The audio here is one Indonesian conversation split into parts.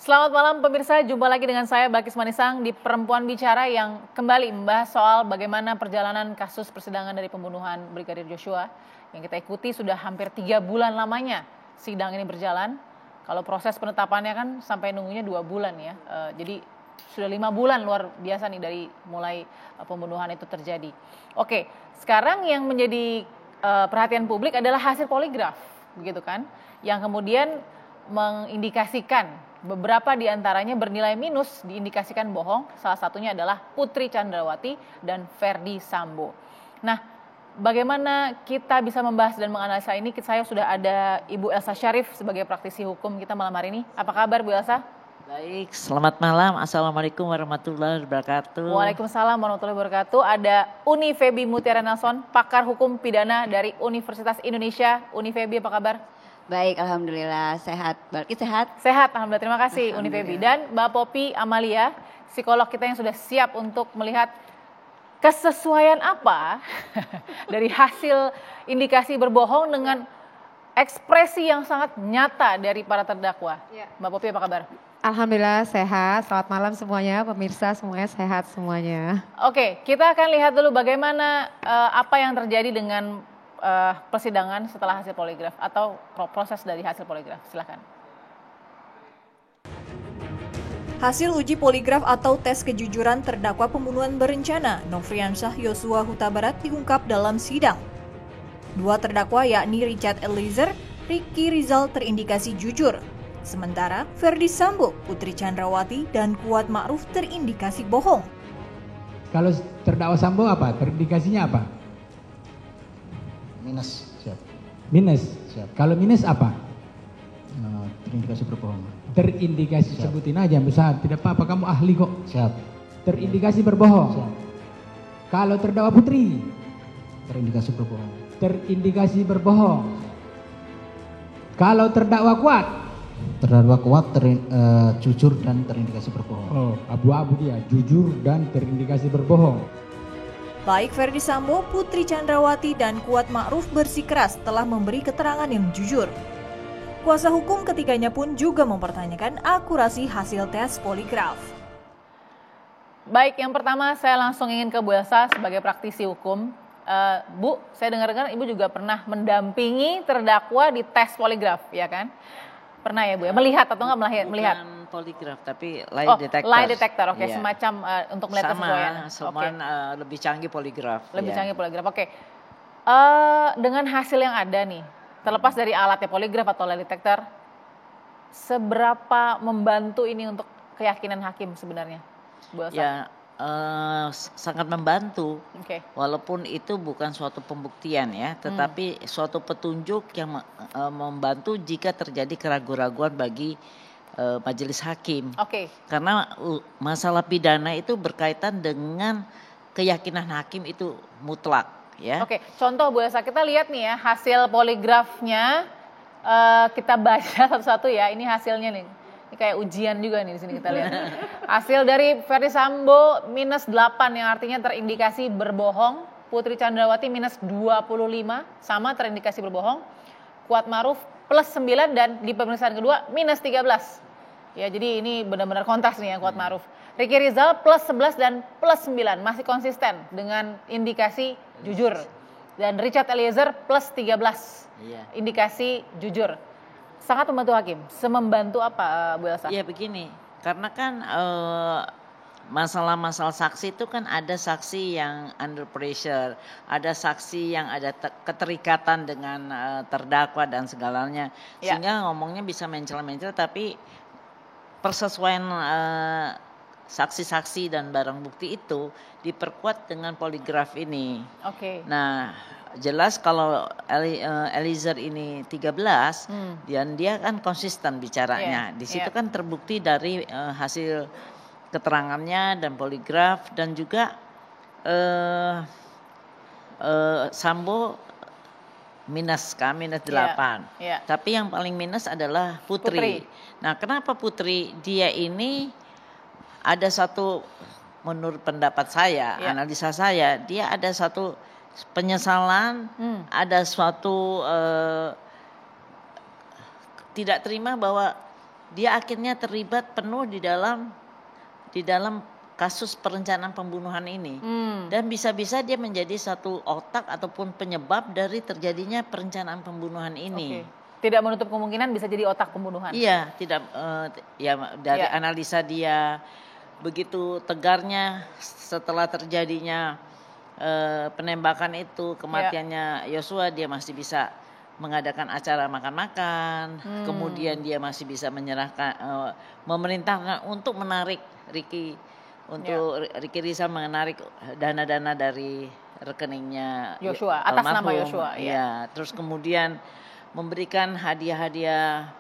Selamat malam pemirsa, jumpa lagi dengan saya Balkis Manisang di Perempuan Bicara yang kembali membahas soal bagaimana perjalanan kasus persidangan dari pembunuhan Brigadir Joshua yang kita ikuti sudah hampir 3 bulan lamanya sidang ini berjalan. Kalau proses penetapannya kan sampai nunggunya 2 bulan ya, jadi sudah 5 bulan luar biasa nih dari mulai pembunuhan itu terjadi. Oke, sekarang yang menjadi perhatian publik adalah hasil poligraf, begitu kan, yang kemudian mengindikasikan beberapa diantaranya bernilai minus, diindikasikan bohong. Salah satunya adalah Putri Chandrawati dan Ferdy Sambo. Nah, bagaimana kita bisa membahas dan menganalisa ini? Saya sudah ada Ibu Elsa Syarif sebagai praktisi hukum kita malam hari ini. Apa kabar Bu Elsa? Baik, selamat malam. Assalamualaikum warahmatullahi wabarakatuh. Waalaikumsalam warahmatullahi wabarakatuh. Ada Uni Febi Mutiara Nelson, pakar hukum pidana dari Universitas Indonesia. Uni Febi, apa kabar? Baik, alhamdulillah sehat. Balkis sehat? Sehat, alhamdulillah. Terima kasih Uni Febi. Dan Mbak Popi Amalia, psikolog kita yang sudah siap untuk melihat kesesuaian apa dari hasil indikasi berbohong dengan ekspresi yang sangat nyata dari para terdakwa. Ya. Mbak Popi, apa kabar? Alhamdulillah sehat. Selamat malam semuanya, pemirsa semuanya sehat semuanya. Oke, kita akan lihat dulu bagaimana apa yang terjadi dengan persidangan setelah hasil poligraf atau proses dari hasil poligraf. Silakan. Hasil uji poligraf atau tes kejujuran terdakwa pembunuhan berencana Nofriansyah Yosua Huta Barat diungkap dalam sidang. 2 terdakwa yakni Richard Eliezer, Ricky Rizal terindikasi jujur. Sementara Ferdy Sambo, Putri Chandrawati, dan Kuat Ma'ruf terindikasi bohong. Kalau terdakwa Sambo apa? Terindikasinya apa? Minus. Siap. Minus. Siap. Kalau minus apa? Terindikasi berbohong. Terindikasi. Siap. Sebutin aja besar. Tidak apa-apa, kamu ahli kok. Siap. Terindikasi berbohong. Siap. Kalau terdakwa Putri? Terindikasi berbohong. Terindikasi berbohong. Kalau terdakwa Kuat? Terdakwa Kuat jujur dan terindikasi berbohong. Oh, abu-abu dia, jujur dan terindikasi berbohong. Baik Ferdy Sambo, Putri Chandrawati, dan Kuat Ma'ruf bersikeras telah memberi keterangan yang jujur. Kuasa hukum ketiganya pun juga mempertanyakan akurasi hasil tes poligraf. Baik, yang pertama saya langsung ingin ke Bu Elsa sebagai praktisi hukum. Bu, saya dengar-dengar Ibu juga pernah mendampingi terdakwa di tes poligraf, ya kan? Pernah ya Bu ya? Melihat atau enggak melihat? Bukan poligraf tapi lie detector. Lie detector, oke. Iya. Semacam untuk melihat kesesuaian. Sama, lebih canggih poligraf. Lebih ya. canggih poligraf, oke. Dengan hasil yang ada nih, terlepas dari alatnya poligraf atau lie detector, seberapa membantu ini untuk keyakinan hakim sebenarnya, Bu Elsa? Ya, sangat membantu. Oke. Walaupun itu bukan suatu pembuktian ya, tetapi suatu petunjuk yang membantu jika terjadi keraguan-keraguan bagi majelis hakim. Oke. Karena masalah pidana itu berkaitan dengan keyakinan hakim itu mutlak ya. Oke, contoh Bu Elsa, kita lihat nih ya hasil poligrafnya, kita baca satu-satu ya. Ini hasilnya nih. Ini kayak ujian juga nih di sini kita lihat. Hasil dari Ferdy Sambo minus 8 yang artinya terindikasi berbohong. Putri Chandrawati minus 25 sama terindikasi berbohong. Kuat Ma'ruf plus 9 dan di pemeriksaan kedua minus 13. Ya, jadi ini benar-benar kontras nih ya Kuat Ma'ruf. Ricky Rizal plus 11 dan plus 9 masih konsisten dengan indikasi jujur. Dan Richard Eliezer plus 13 indikasi jujur. Sangat membantu hakim. Semembantu apa Bu Elsa? Ya begini, karena kan masalah-masalah saksi itu kan ada saksi yang under pressure, ada saksi yang ada keterikatan dengan terdakwa dan segalanya, sehingga ngomongnya bisa mencela-mencela, tapi persesuaian saksi-saksi dan barang bukti itu diperkuat dengan poligraf ini. Oke. Nah, jelas kalau Eliezer ini 13 dan dia kan konsisten bicaranya. Di situ kan terbukti dari hasil keterangannya dan poligraf dan juga Sambo minus 8. Tapi yang paling minus adalah Putri. Nah, kenapa Putri? Dia ini ada satu, menurut pendapat saya, analisa saya, dia ada satu penyesalan, ada suatu tidak terima bahwa dia akhirnya terlibat penuh di dalam kasus perencanaan pembunuhan ini. Dan bisa-bisa dia menjadi satu otak ataupun penyebab dari terjadinya perencanaan pembunuhan ini. Tidak menutup kemungkinan bisa jadi otak pembunuhan. Iya, tidak dari analisa dia begitu tegarnya setelah terjadinya penembakan itu, kematiannya Yosua, dia masih bisa mengadakan acara makan-makan, kemudian dia masih bisa memerintahkan untuk menarik Ricky Rizal menarik dana-dana dari rekeningnya Yosua atas nama Yosua. Ya, terus kemudian memberikan hadiah-hadiah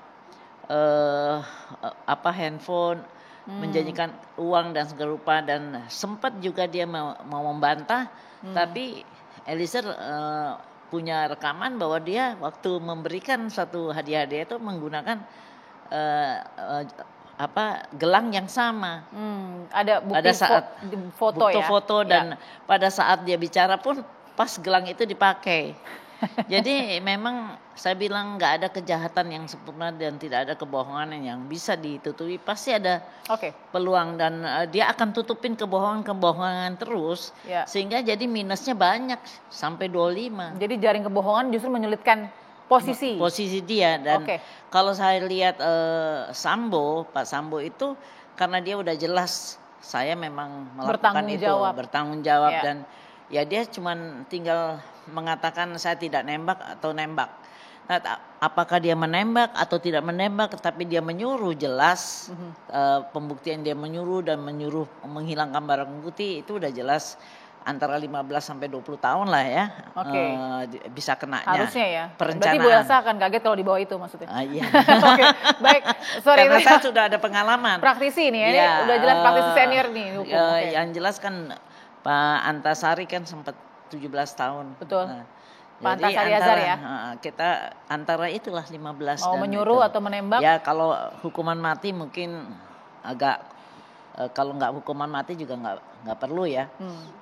handphone, menjanjikan uang dan segala rupa, dan sempat juga dia mau membantah, tapi Eliezer punya rekaman bahwa dia waktu memberikan satu hadiah-hadiah itu menggunakan gelang yang sama. Ada bukti pada saat foto ya? Dan pada saat dia bicara pun pas gelang itu dipakai. Jadi memang saya bilang nggak ada kejahatan yang sempurna dan tidak ada kebohongan yang bisa ditutupi. Pasti ada peluang dan dia akan tutupin kebohongan terus sehingga jadi minusnya banyak sampai 25. Jadi jaring kebohongan justru menyulitkan posisi dia. Dan kalau saya lihat Pak Sambo itu karena dia udah jelas saya memang melakukan bertanggung jawab dan ya dia cuman tinggal mengatakan saya tidak nembak atau nembak. Nah, apakah dia menembak atau tidak menembak, tapi dia menyuruh jelas pembuktian dia menyuruh menghilangkan barang bukti itu udah jelas antara 15 sampai 20 tahun lah ya. Bisa kenanya. Harusnya ya. Perencanaan. Berarti Bu Elsa akan kaget kalau di bawah itu maksudnya. Iya. Baik. Sorry. Karena saya sudah ada pengalaman. Praktisi nih ya. Ini udah jelas praktisi senior nih hukum. Yang jelas kan Pak Antasari kan sempat 17 tahun. Betul. Pak Antasari Azhar ya. Kita antara itulah 15 mau menyuruh atau menembak. Ya kalau hukuman mati mungkin agak kalau nggak hukuman mati juga nggak perlu ya.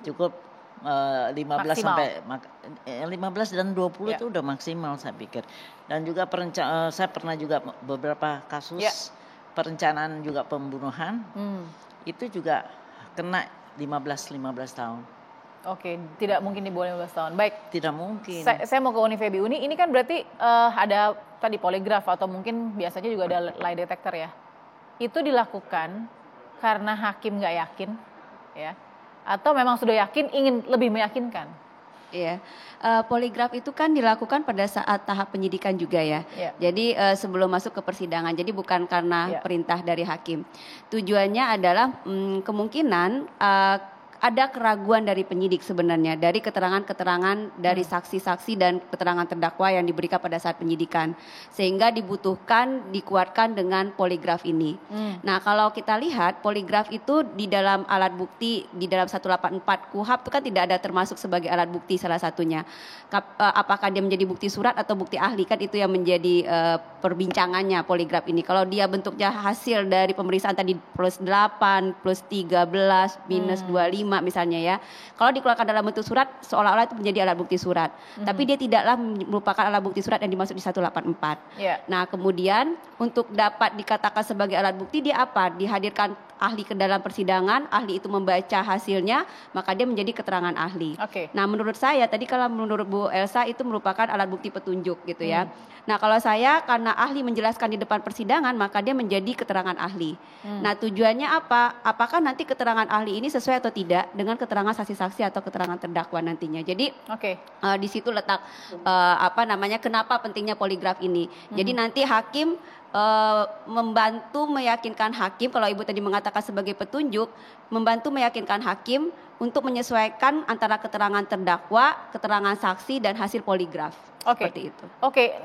Cukup 15 sampai 15 dan 20 itu udah maksimal saya pikir. Dan juga saya pernah juga beberapa kasus perencanaan juga pembunuhan. Itu juga kena 15 tahun. Tidak mungkin di bawah 15 tahun. Baik. Tidak mungkin. Saya mau ke Univebi Uni. Ini kan berarti ada tadi poligraf atau mungkin biasanya juga ada lie detector ya. Itu dilakukan karena hakim nggak yakin, ya? Atau memang sudah yakin ingin lebih meyakinkan? Iya, poligraf itu kan dilakukan pada saat tahap penyidikan juga ya. Jadi sebelum masuk ke persidangan. Jadi bukan karena perintah dari hakim. Tujuannya adalah kemungkinan ada keraguan dari penyidik sebenarnya dari keterangan-keterangan dari saksi-saksi dan keterangan terdakwa yang diberikan pada saat penyidikan, sehingga dikuatkan dengan poligraf ini. Nah, kalau kita lihat poligraf itu di dalam alat bukti di dalam 184 KUHP itu kan tidak ada termasuk sebagai alat bukti salah satunya. Apakah dia menjadi bukti surat atau bukti ahli, kan itu yang menjadi perbincangannya poligraf ini. Kalau dia bentuknya hasil dari pemeriksaan tadi plus 8, plus 13, minus 25 misalnya ya. Kalau dikeluarkan dalam bentuk surat seolah-olah itu menjadi alat bukti surat. Tapi dia tidaklah merupakan alat bukti surat yang dimaksud di 184. Nah, kemudian untuk dapat dikatakan sebagai alat bukti dia apa? Dihadirkan ahli ke dalam persidangan, ahli itu membaca hasilnya, maka dia menjadi keterangan ahli. Nah, menurut saya tadi kalau menurut Bu Elsa itu merupakan alat bukti petunjuk gitu ya. Nah, kalau saya karena ahli menjelaskan di depan persidangan, maka dia menjadi keterangan ahli. Nah, tujuannya apa? Apakah nanti keterangan ahli ini sesuai atau tidak dengan keterangan saksi-saksi atau keterangan terdakwa nantinya. Jadi di situ letak kenapa pentingnya poligraf ini. Jadi nanti hakim membantu meyakinkan hakim, kalau Ibu tadi mengatakan sebagai petunjuk, membantu meyakinkan hakim untuk menyesuaikan antara keterangan terdakwa, keterangan saksi dan hasil poligraf. Seperti itu.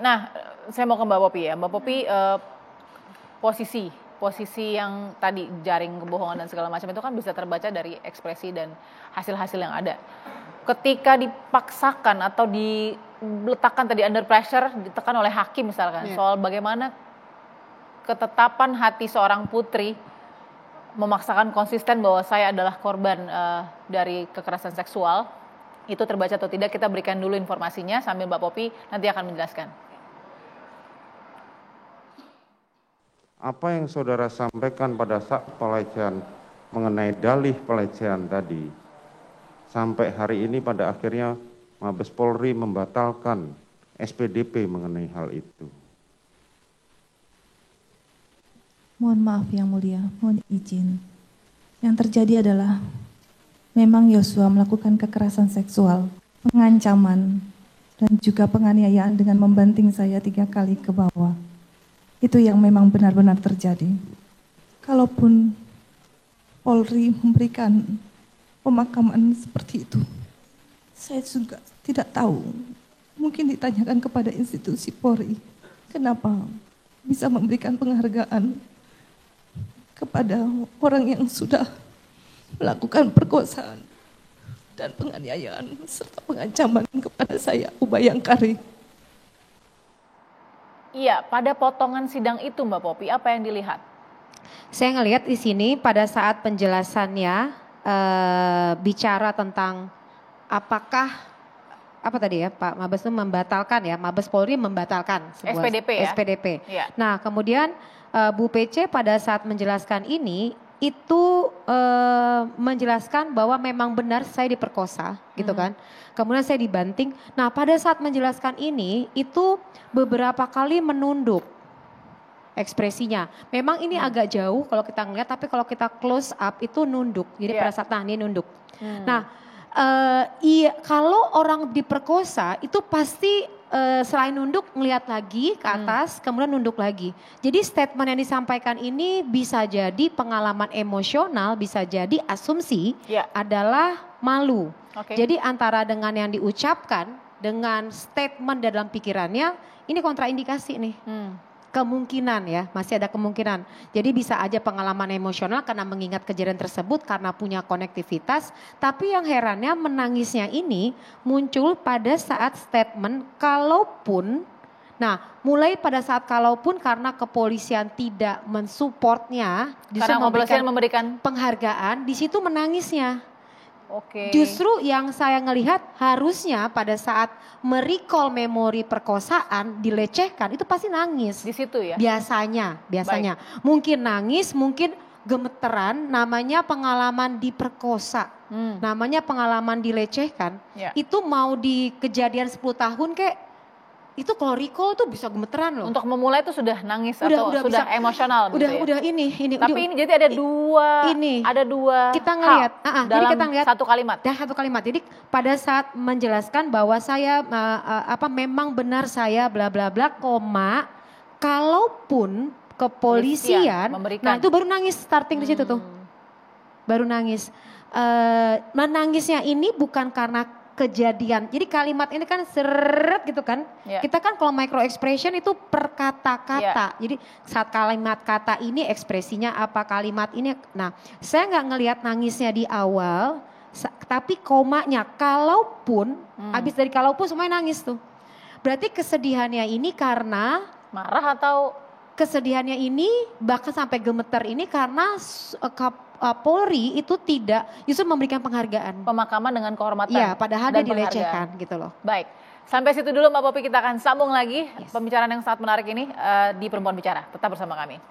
Nah saya mau ke Mbak Popi ya. Mbak Popi, posisi yang tadi jaring kebohongan dan segala macam itu kan bisa terbaca dari ekspresi dan hasil-hasil yang ada. Ketika dipaksakan atau diletakkan tadi under pressure, ditekan oleh hakim misalkan, soal bagaimana ketetapan hati seorang putri memaksakan konsisten bahwa saya adalah korban dari kekerasan seksual, itu terbaca atau tidak, kita berikan dulu informasinya sambil Mbak Popi nanti akan menjelaskan. apa yang saudara sampaikan pada saat pelecehan mengenai dalih pelecehan tadi, sampai hari ini pada akhirnya Mabes Polri membatalkan SPDP mengenai hal itu. Mohon maaf Yang Mulia, mohon izin. Yang terjadi adalah memang Yosua melakukan kekerasan seksual, pengancaman, dan juga penganiayaan dengan membanting saya 3 kali ke bawah. Itu yang memang benar-benar terjadi. Kalaupun Polri memberikan pemakaman seperti itu, saya juga tidak tahu. Mungkin ditanyakan kepada institusi Polri, kenapa bisa memberikan penghargaan kepada orang yang sudah melakukan perkosaan dan penganiayaan serta pengancaman kepada saya, Ubayangkari. Iya, pada potongan sidang itu Mbak Popi, apa yang dilihat? Saya ngelihat di sini pada saat penjelasannya bicara tentang apakah apa tadi ya Pak Mabes itu membatalkan ya, Mabes Polri membatalkan sebuah SPDP ya. SPDP. Ya. Nah kemudian Bu PC pada saat menjelaskan ini itu menjelaskan bahwa memang benar saya diperkosa gitu kan. Kemudian saya dibanting. Nah pada saat menjelaskan ini itu beberapa kali menunduk ekspresinya. Memang ini agak jauh kalau kita ngeliat, tapi kalau kita close up itu nunduk. Jadi pada saat ini nunduk. Nah iya, kalau orang diperkosa itu pasti selain nunduk ngelihat lagi ke atas, kemudian nunduk lagi. Jadi statement yang disampaikan ini bisa jadi pengalaman emosional, bisa jadi asumsi adalah malu. Jadi antara dengan yang diucapkan dengan statement dalam pikirannya ini kontraindikasi nih. Kemungkinan ya, masih ada kemungkinan. Jadi bisa aja pengalaman emosional karena mengingat kejadian tersebut karena punya konektivitas. Tapi yang herannya menangisnya ini muncul pada saat statement kalaupun. Nah mulai pada saat kalaupun karena kepolisian tidak mensupportnya. Karena kepolisian memberikan penghargaan, di situ menangisnya. Oke. Justru yang saya ngelihat harusnya pada saat merecall memori perkosaan dilecehkan itu pasti nangis. Di situ ya? Biasanya. Baik. Mungkin nangis, mungkin gemeteran, namanya pengalaman diperkosa. Namanya pengalaman dilecehkan. Itu mau di kejadian 10 tahun kayak itu kalau recall tuh bisa gemeteran loh. Untuk memulai itu sudah nangis atau sudah bisa, emosional gitu ya? Udah ini. Tapi ini jadi ada dua kita ngelihat dalam kita ngelihat satu kalimat. Satu kalimat. Jadi pada saat menjelaskan bahwa saya memang benar saya bla bla bla koma kalaupun kepolisian nah itu baru nangis starting di situ tuh. Baru nangis. Menangisnya ini bukan karena kejadian. Jadi kalimat ini kan seret gitu kan. Kita kan kalau micro expression itu per kata-kata. Jadi saat kalimat kata ini ekspresinya apa kalimat ini. Nah saya nggak ngelihat nangisnya di awal. Tapi komanya kalaupun. Habis dari kalaupun semuanya nangis tuh. Berarti kesedihannya ini karena. Marah atau. Kesedihannya ini bahkan sampai gemeter ini karena Polri itu tidak justru memberikan penghargaan. Pemakaman dengan kehormatan. Iya, padahal dia dilecehkan gitu loh. Baik, sampai situ dulu Mbak Popi, kita akan sambung lagi pembicaraan yang sangat menarik ini di Perempuan Bicara. Tetap bersama kami.